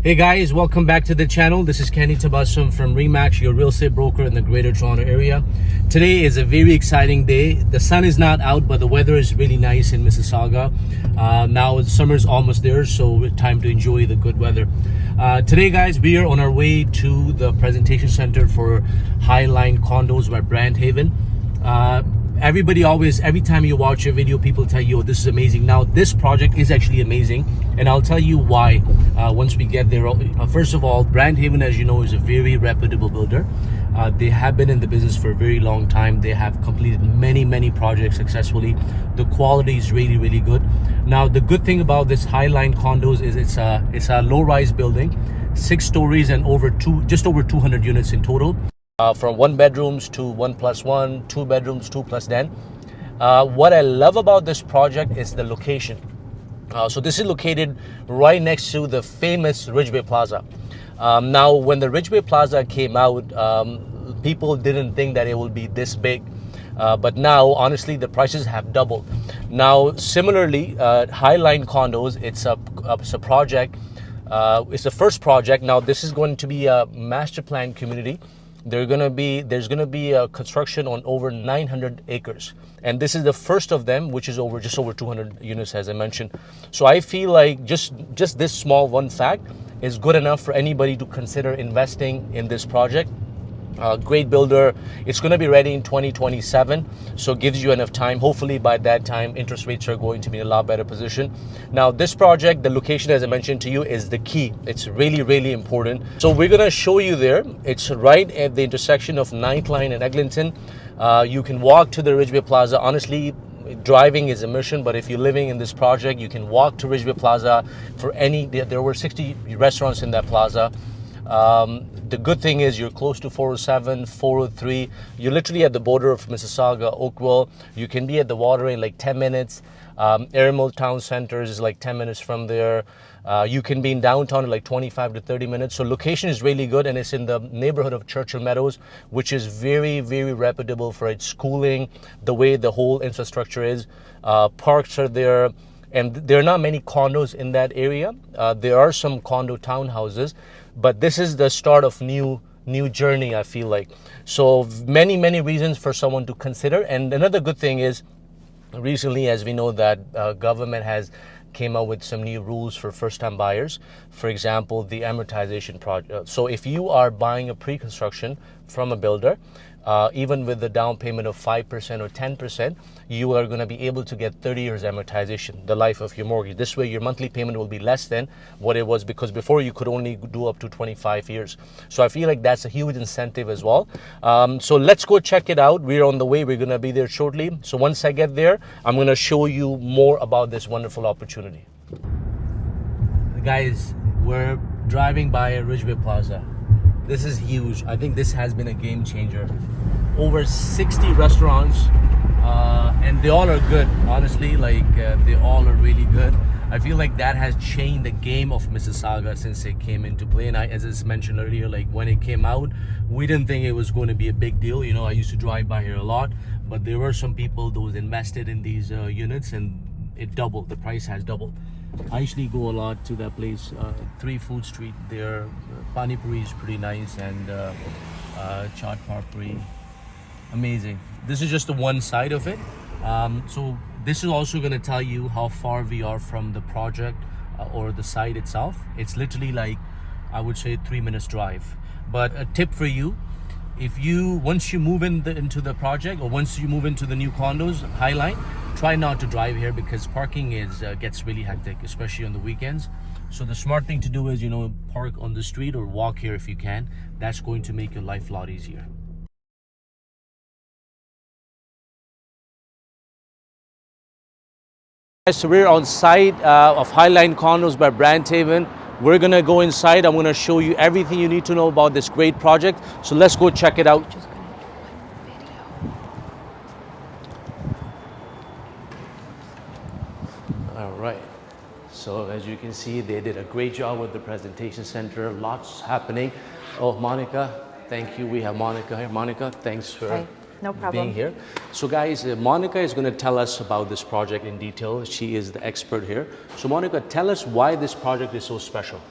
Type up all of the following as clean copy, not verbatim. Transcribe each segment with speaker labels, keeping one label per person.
Speaker 1: Hey guys, welcome back to the channel. This is Kenny Tabassum from Remax, your real estate broker in the Greater Toronto area. Today is a very exciting day. The sun is not out, but the weather is really nice in Mississauga. Now summer's almost there, so it's time to enjoy the good weather. Today guys, we are on our way to the presentation center for High Line Condos by Branthaven. Every time you watch a video, people tell you, oh, this is amazing. Now, this project is actually amazing, and I'll tell you why once we get there. First of all, Branthaven, as you know, is a very reputable builder. They have been in the business for a very long time. They have completed many projects successfully. The quality is really good. Now, the good thing about this High Line Condos is it's a low-rise building, 6 stories and just over 200 units in total. From 1 bedrooms to 1+1, 2 bedrooms, 2+10. What I love about this project is the location. So this is located right next to the famous Ridgeway Plaza. Now, when the Ridgeway Plaza came out, people didn't think that it would be this big. But now, honestly, the prices have doubled. Now, similarly, High Line Condos, it's a project. It's the first project. Now, this is going to be a master plan community. There's going to be a construction on over 900 acres, and this is the first of them, which is just over 200 units, as I mentioned. So I feel like just this small one fact is good enough for anybody to consider investing in this project. Great builder. It's going to be ready in 2027, so it gives you enough time. Hopefully by that time interest rates are going to be in a lot better position. Now, this project, the location, as I mentioned to you, is the key. It's really important. So we're going to show you there. It's right at the intersection of 9th Line and Eglinton. You can walk to the Ridgeway Plaza. Honestly, driving is a mission, but if you're living in this project, you can walk to Ridgeway Plaza. There were 60 restaurants in that plaza. The good thing is you're close to 407, 403. You're literally at the border of Mississauga, Oakville. You can be at the water in like 10 minutes. Airmill Town Center is like 10 minutes from there. You can be in downtown in like 25 to 30 minutes. So location is really good, and it's in the neighborhood of Churchill Meadows, which is very reputable for its schooling, the way the whole infrastructure is. Parks are there. And there are not many condos in that area. There are some condo townhouses, but this is the start of new journey, I feel like. So many reasons for someone to consider. And another good thing is, recently, as we know, that government has came out with some new rules for first-time buyers. For example, the amortization project. So if you are buying a pre-construction from a builder, even with the down payment of 5% or 10%, you are going to be able to get 30 years amortization, the life of your mortgage. This way your monthly payment will be less than what it was, because before you could only do up to 25 years. So I feel like that's a huge incentive as well. So let's go check it out. We're on the way. We're going to be there shortly. So once I get there, I'm going to show you more about this wonderful opportunity. Guys, we're driving by Ridgeway Plaza. This is huge. I think this has been a game changer. Over 60 restaurants, and they all are good. Honestly, they all are really good. I feel like that has changed the game of Mississauga since it came into play. And as I mentioned earlier, like when it came out, we didn't think it was going to be a big deal. You know, I used to drive by here a lot, but there were some people that was invested in these units, and it doubled. The price has doubled. I usually go a lot to that place, 3 Food Street. Their pani puri is pretty nice, and chaat papri, amazing. This is just the one side of it. So this is also going to tell you how far we are from the project or the site itself. It's literally like, I would say, 3 minutes drive. But a tip for you, once you move into the project, or once you move into the new condos, High Line, try not to drive here, because parking gets really hectic, especially on the weekends. So the smart thing to do is, park on the street or walk here if you can. That's going to make your life a lot easier. So we're on site of High Line Condos by Branthaven. We're going to go inside. I'm going to show you everything you need to know about this great project. So let's go check it out. All right. So as you can see, they did a great job with the presentation center. Lots happening. Oh, Monica, thank you. We have Monica here. Monica, thanks for being here. So guys, Monica is going to tell us about this project in detail. She is the expert here. So Monica, tell us why this project is so special.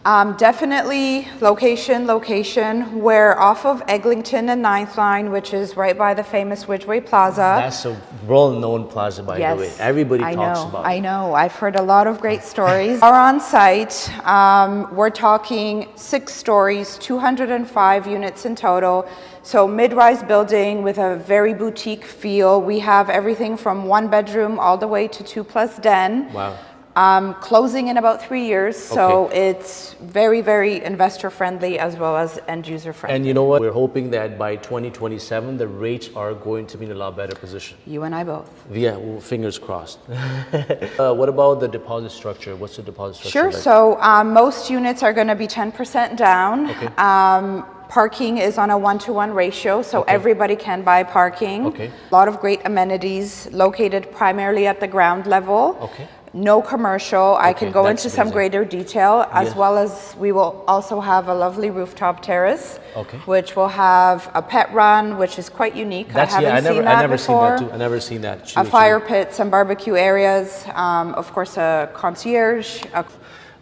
Speaker 2: Definitely location. We're off of Eglinton and 9th Line, which is right by the famous Widgeway Plaza.
Speaker 1: That's a well-known plaza, by the way. Everybody talks about it.
Speaker 2: I know. I've heard a lot of great stories. Are on site. We're talking 6 stories, 205 units in total. So mid-rise building with a very boutique feel. We have everything from 1 bedroom all the way to 2+ den.
Speaker 1: Wow.
Speaker 2: Closing in about 3 years, so it's very, very investor friendly as well as end user friendly.
Speaker 1: And you know what? We're hoping that by 2027, the rates are going to be in a lot better position.
Speaker 2: You and I both.
Speaker 1: Yeah, well, fingers crossed. What about the deposit structure? What's the deposit structure?
Speaker 2: Sure.
Speaker 1: Like?
Speaker 2: So most units are going to be 10% down.
Speaker 1: Okay.
Speaker 2: Parking is on a 1-to-1 ratio, so everybody can buy parking.
Speaker 1: Okay.
Speaker 2: A lot of great amenities located primarily at the ground level.
Speaker 1: Okay.
Speaker 2: No commercial. I can go into some
Speaker 1: amazing.
Speaker 2: greater detail, as well as we will also have a lovely rooftop terrace, which will have a pet run, which is quite unique. I haven't seen that before.
Speaker 1: I never seen that.
Speaker 2: A fire pit, some barbecue areas, of course a concierge.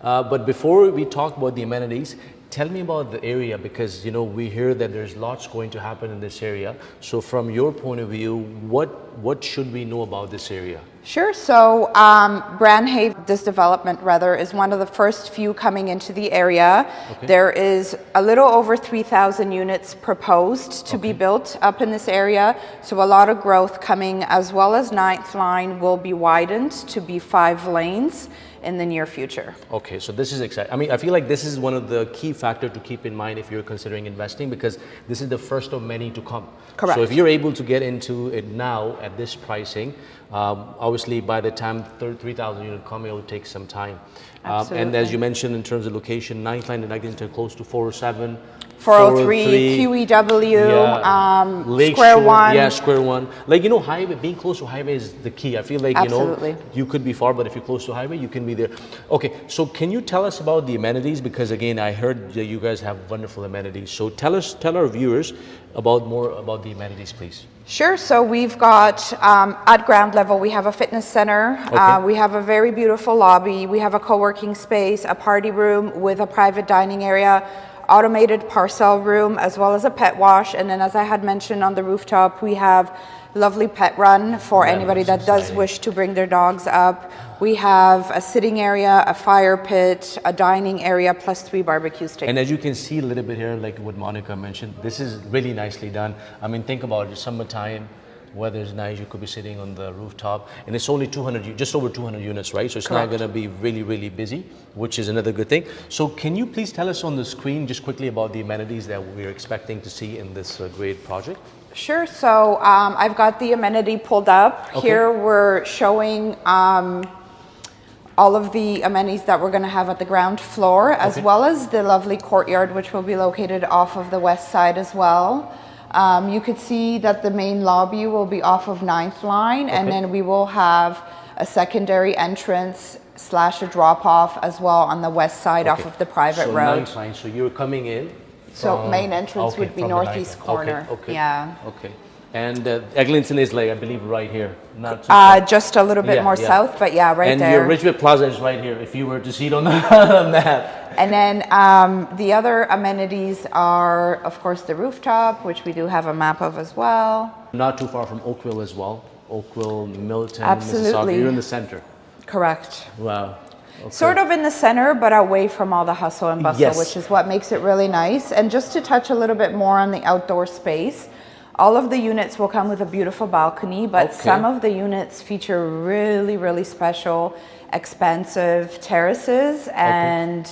Speaker 1: But before we talk about the amenities, tell me about the area, because you know we hear that there's lots going to happen in this area. So from your point of view, what should we know about this area?
Speaker 2: Sure. So Branthaven, this development rather, is one of the first few coming into the area. There is a little over 3,000 units proposed to be built up in this area. So a lot of growth coming, as well as 9th Line will be widened to be 5 lanes in the near future. Okay, so this is exciting. I mean, I feel like this is one of the key factors to keep in mind if you're considering investing, because this is the first of many to come. Correct.
Speaker 1: So if you're able to get into it now at this pricing, obviously by the time 3,000 units come, it will take some time. And as you mentioned, in terms of location, 9th Line and Eglinton are close to 407.
Speaker 2: 403, QEW, Square One.
Speaker 1: Yeah, Square One. Like, you know, highway, being close to highway is the key. I feel like, you know, you could be far, but if you're close to highway, you can be there. Okay, so can you tell us about the amenities? Because again, I heard you guys have wonderful amenities. So tell our viewers more about the amenities, please.
Speaker 2: Sure. So we've got, at ground level, we have a fitness center. We have a very beautiful lobby. We have a co-working space, a party room with a private dining area, automated parcel room, as well as a pet wash. And then, as I had mentioned, on the rooftop, we have lovely pet run for anybody that does wish to bring their dogs up. We have a sitting area, a fire pit, a dining area, plus 3 barbecue stations. And
Speaker 1: as you can see a little bit here, like what Monica mentioned, this is really nicely done. I mean, think about it, summertime, weather's nice, you could be sitting on the rooftop, and it's only just over 200 units, right? So it's not going to be really, really busy, which is another good thing. So can you please tell us on the screen just quickly about the amenities that we're expecting to see in this great project?
Speaker 2: Sure. So I've got the amenity pulled up. Here we're showing all of the amenities that we're going to have at the ground floor, as well as the lovely courtyard, which will be located off of the west side as well. You could see that the main lobby will be off of 9th Line, and then we will have a secondary entrance / a drop-off as well on the west side off of the private road.
Speaker 1: 9th Line, so you're coming in.
Speaker 2: So main entrance would be northeast corner. Yeah.
Speaker 1: Okay. And Eglinton is, like, I believe, right here. Not too
Speaker 2: just a little bit more south, but yeah, right there.
Speaker 1: And your Ridgeway Plaza is right here, if you were to see it on the map.
Speaker 2: And then the other amenities are, of course, the rooftop, which we do have a map of as well.
Speaker 1: Not too far from Oakville as well. Oakville, Milton, Mississauga. You're in the center.
Speaker 2: Correct.
Speaker 1: Wow. Okay.
Speaker 2: Sort of in the center, but away from all the hustle and bustle, which is what makes it really nice. And just to touch a little bit more on the outdoor space, all of the units will come with a beautiful balcony, but some of the units feature really, really special, expansive terraces and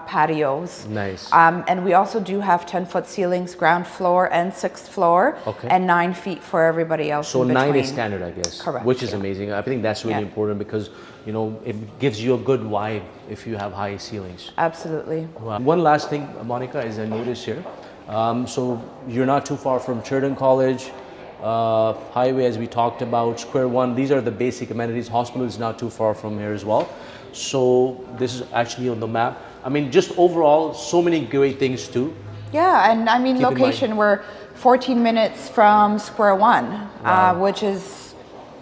Speaker 2: patios.
Speaker 1: Nice.
Speaker 2: And we also do have 10-foot ceilings, ground floor and 6th floor, and 9 feet for everybody else.
Speaker 1: So
Speaker 2: in between.
Speaker 1: 9 is standard, I guess.
Speaker 2: Correct.
Speaker 1: Which is amazing. I think that's really important, because you know it gives you a good vibe if you have high ceilings.
Speaker 2: Absolutely.
Speaker 1: Wow. One last thing, Monica, is I noticed here. So you're not too far from Churchill College, highway, as we talked about, Square One. These are the basic amenities. Hospital is not too far from here as well. So this is actually on the map. I mean, just overall, so many great things too.
Speaker 2: Yeah, and I mean, location, we're 14 minutes from Square One, which is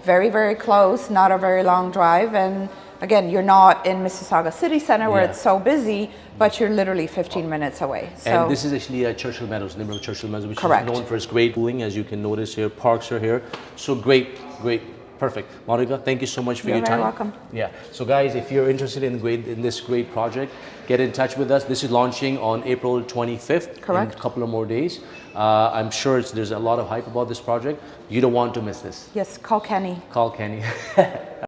Speaker 2: very, very close, not a very long drive, and again, you're not in Mississauga City Centre where
Speaker 1: Yeah.
Speaker 2: it's so busy, but you're literally 15 minutes away. So
Speaker 1: And this is actually Churchill Meadows, neighborhood Churchill Meadows, which
Speaker 2: Correct.
Speaker 1: is known for its great cooling, as you can notice here. Parks are here. So great, perfect. Monica, thank you so much for
Speaker 2: You're
Speaker 1: your
Speaker 2: very
Speaker 1: time.
Speaker 2: welcome.
Speaker 1: Yeah. So guys, if you're interested in this great project, get in touch with us. This is launching on April 25th.
Speaker 2: Correct.
Speaker 1: In a couple of more days. I'm sure there's a lot of hype about this project. You don't want to miss this.
Speaker 2: yes, call Kenny.
Speaker 1: Call Kenny.